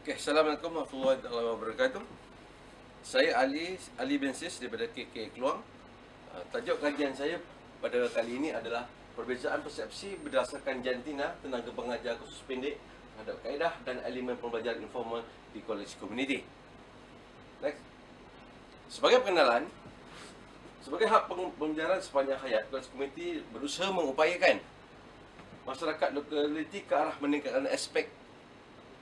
Okay, Assalamualaikum warahmatullahi wabarakatuh. Saya Ali bin Sis daripada KK Keluang. Tajuk kajian saya pada kali ini adalah perbezaan persepsi berdasarkan jantina tenaga pengajar kursus pendek terhadap kaedah dan elemen pembelajaran informal di kolej komuniti. Next. Sebagai pengenalan, sebagai hak pembelajaran sepanjang hayat, kolej komuniti berusaha mengupayakan masyarakat lokaliti ke arah meningkatkan aspek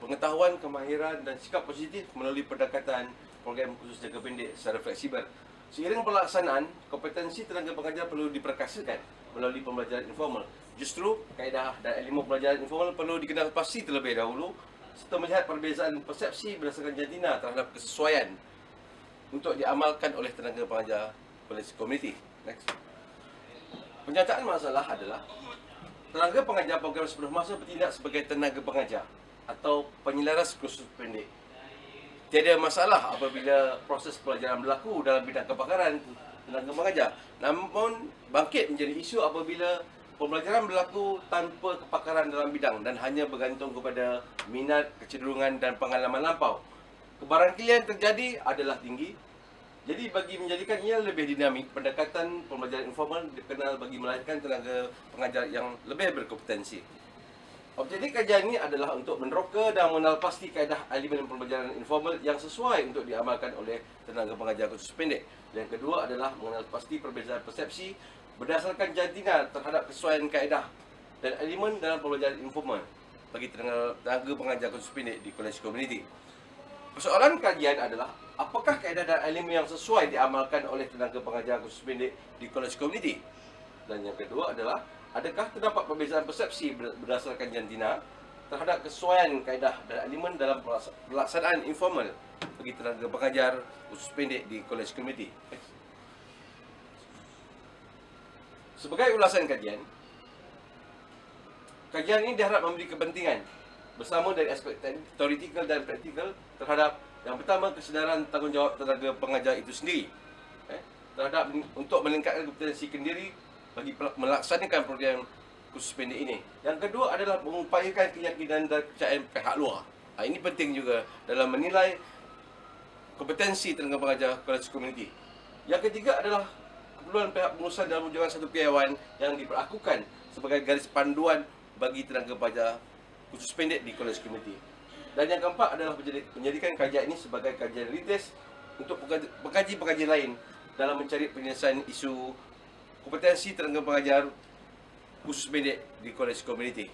pengetahuan, kemahiran dan sikap positif melalui pendekatan program khusus jangka pendek secara fleksibel. Seiring pelaksanaan, kompetensi tenaga pengajar perlu diperkasakan melalui pembelajaran informal. Justru, kaedah dan ilmu pembelajaran informal perlu dikenal pasti terlebih dahulu serta melihat perbezaan persepsi berdasarkan jantina terhadap kesesuaian untuk diamalkan oleh tenaga pengajar kolej komuniti. Next. Penyataan masalah adalah tenaga pengajar program sepenuh masa bertindak sebagai tenaga pengajar atau penyelaras kursus pendek. Tiada masalah apabila proses pelajaran berlaku dalam bidang kepakaran tenaga pengajar. Namun, bangkit menjadi isu apabila pembelajaran berlaku tanpa kepakaran dalam bidang dan hanya bergantung kepada minat, kecenderungan dan pengalaman lampau. Kebarangkalian terjadi adalah tinggi. Jadi bagi menjadikan ia lebih dinamik, pendekatan pembelajaran informal dikenal bagi melahirkan tenaga pengajar yang lebih berkompetensi. Objektif kajian ini adalah untuk meneroka dan mengenal pasti kaedah elemen pembelajaran informal yang sesuai untuk diamalkan oleh tenaga pengajar kursus pendek. Yang kedua adalah mengenal pasti perbezaan persepsi berdasarkan jantina terhadap kesesuaian kaedah dan elemen dalam pembelajaran informal bagi tenaga pengajar kursus pendek di kolej komuniti. Persoalan kajian adalah apakah kaedah dan elemen yang sesuai diamalkan oleh tenaga pengajar kursus pendek di kolej komuniti? Dan yang kedua adalah adakah terdapat perbezaan persepsi berdasarkan jantina terhadap kesesuaian kaedah dan elemen dalam pelaksanaan informal bagi tenaga pengajar kursus pendek di kolej komuniti? Sebagai ulasan kajian ini diharap memberi kepentingan bersama dari aspek teoretikal dan praktikal terhadap yang pertama, kesedaran tanggungjawab tenaga pengajar itu sendiri terhadap untuk meningkatkan kompetensi sendiri bagi melaksanakan program kursus pendek ini. Yang kedua adalah mengupayakan keyakinan dan kepercayaan pihak luar. Ini penting juga dalam menilai kompetensi tenaga pengajar kolej komuniti. Yang ketiga adalah keperluan pihak pengurusan dalam wujudkan satu piawaian yang diperlakukan sebagai garis panduan bagi tenaga pengajar kursus pendek di kolej komuniti. Dan yang keempat adalah menjadikan kajian ini sebagai kajian rintis untuk pengkaji-pengkaji lain dalam mencari penyelesaian isu kompetensi tenaga pengajar khusus pendek di kolej komuniti.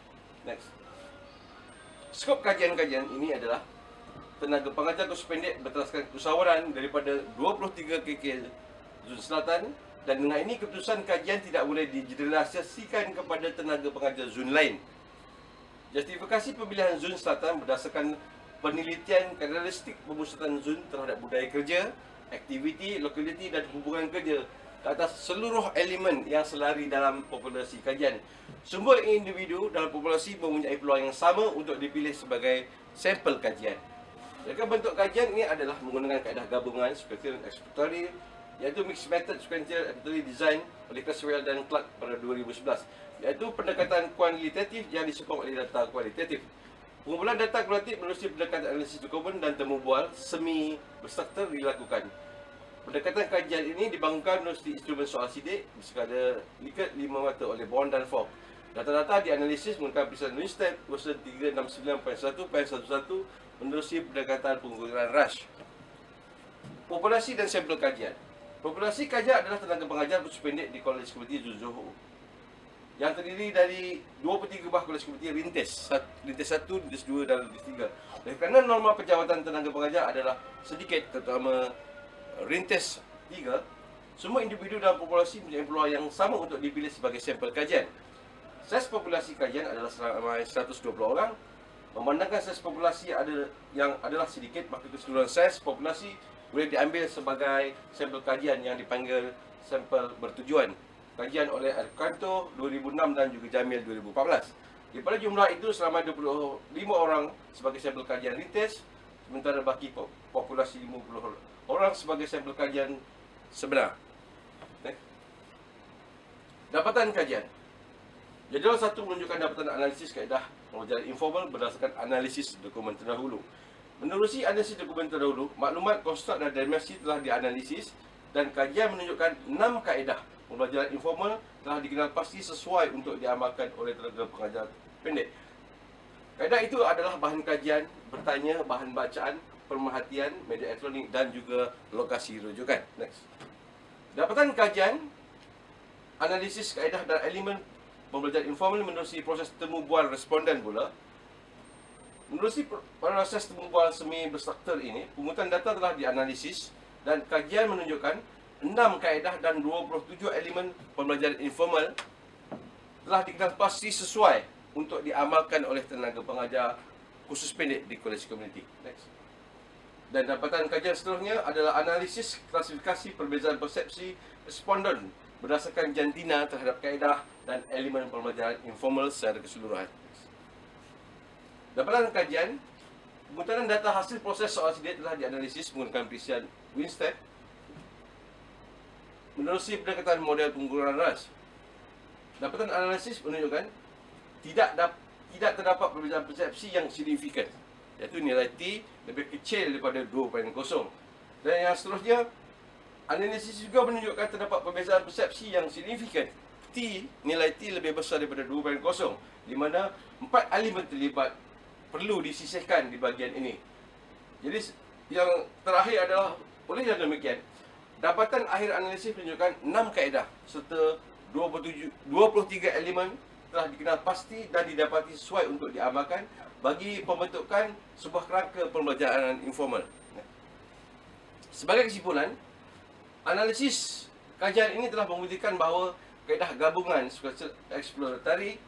Next. Skop kajian-kajian ini adalah tenaga pengajar khusus pendek berdasarkan usahawaran daripada 23 KK Zon Selatan, dan dengan ini keputusan kajian tidak boleh digeneralisasikan kepada tenaga pengajar zon lain. Justifikasi pemilihan zon Selatan berdasarkan penelitian karakteristik pemusatan zon terhadap budaya kerja, aktiviti, lokaliti dan hubungan kerja ke atas seluruh elemen yang selari dalam populasi kajian. Sumber individu dalam populasi mempunyai peluang yang sama untuk dipilih sebagai sampel kajian. Jadi bentuk kajian ini adalah menggunakan kaedah gabungan sequential dan exploratory, iaitu mixed method sequential exploratory design oleh Creswell dan Clark pada 2011, iaitu pendekatan kuantitatif yang disokong oleh data kualitatif. Pengumpulan data kualitatif melalui pendekatan analisis dokumen dan temu bual semi berstruktur dilakukan. Pendekatan kajian ini dibangunkan melalui instrumen soal sidik bersekadar Likert 5 mata oleh Bond dan Fogg. Data-data dianalisis menggunakan perisian Winstead version 369.1.11 menerusi pendekatan penggunaan Rush. Populasi dan sampel kajian. Populasi kajian adalah tenaga pengajar kursus pendek di kolej komuniti Johor yang terdiri dari 23 buah kolej komuniti rintis 1, rintis 2 dan rintis 3. Oleh kerana norma penjawatan tenaga pengajar adalah sedikit, terutama rintis 3, semua individu dalam populasi mempunyai peluang yang sama untuk dipilih sebagai sampel kajian. Saiz populasi kajian adalah seramai 120 orang. Memandangkan saiz populasi yang adalah sedikit, maka keseluruhan saiz populasi boleh diambil sebagai sampel kajian yang dipanggil sampel bertujuan. Kajian oleh Arkanto 2006 dan juga Jamil 2014. Daripada jumlah itu, seramai 25 orang sebagai sampel kajian rintis, sementara baki populasi 50 orang sebagai sampel kajian sebenar. Dapatan kajian. Jadual 1 menunjukkan dapatan analisis kaedah pembelajaran informal berdasarkan analisis dokumen terdahulu. Menerusi analisis dokumen terdahulu, maklumat konstruk dan dimensi telah dianalisis dan kajian menunjukkan 6 kaedah pembelajaran informal telah dikenal pasti sesuai untuk diamalkan oleh tenaga pengajar pendek. Kaedah itu adalah bahan kajian, bertanya, bahan bacaan, pemerhatian, media elektronik dan juga lokasi rujukan. Next. Dapatan kajian, analisis kaedah dan elemen pembelajaran informal menerusi proses temu bual responden pula. Menerusi proses temu bual semi berstruktur ini, pungutan data telah dianalisis dan kajian menunjukkan 6 kaedah dan 27 elemen pembelajaran informal telah dikenal pasti sesuai untuk diamalkan oleh tenaga pengajar khusus pendek di kolej komuniti. Next. Dan dapatan kajian seterusnya adalah analisis klasifikasi perbezaan persepsi responden berdasarkan jantina terhadap kaedah dan elemen pembelajaran informal secara keseluruhan. Dapatan kajian, pemutaran data hasil proses soal sidik telah dianalisis menggunakan perisian Winstead menerusi pendekatan model penggunaan ras. Dapatan analisis menunjukkan tidak terdapat perbezaan persepsi yang signifikan, iaitu nilai T lebih kecil daripada 2.0. Dan yang seterusnya, analisis juga menunjukkan terdapat perbezaan persepsi yang signifikan. Nilai T lebih besar daripada 2.0, di mana 4 elemen terlibat perlu disisihkan di bahagian ini. Jadi yang terakhir adalah, oleh yang demikian, dapatan akhir analisis menunjukkan 6 kaedah serta 23 elemen telah dikenal pasti dan didapati sesuai untuk diamalkan bagi pembentukan sebuah kerangka pembelajaran informal. Sebagai kesimpulan, analisis kajian ini telah membuktikan bahawa kaedah gabungan eksploratory,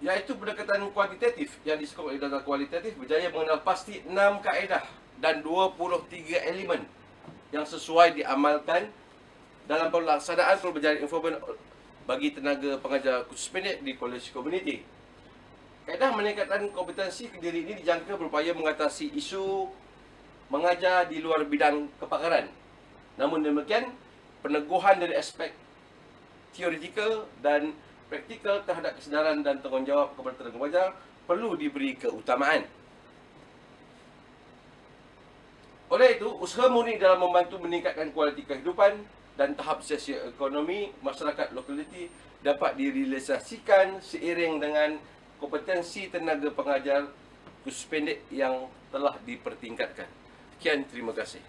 iaitu pendekatan kuantitatif yang disokong oleh data kualitatif, berjaya mengenal pasti 6 kaedah dan 23 elemen yang sesuai diamalkan dalam pelaksanaan pembelajaran informal bagi tenaga pengajar khusus pendek di kolej komuniti. Kaedah meningkatkan kompetensi diri ini dijangka berupaya mengatasi isu mengajar di luar bidang kepakaran. Namun demikian, peneguhan dari aspek teoretikal dan praktikal terhadap kesedaran dan tanggungjawab kepada tenaga pengajar perlu diberi keutamaan. Oleh itu, usaha murni dalam membantu meningkatkan kualiti kehidupan dan tahap sosioekonomi masyarakat lokaliti dapat direalisasikan seiring dengan kompetensi tenaga pengajar khusus pendek yang telah dipertingkatkan. Sekian, terima kasih.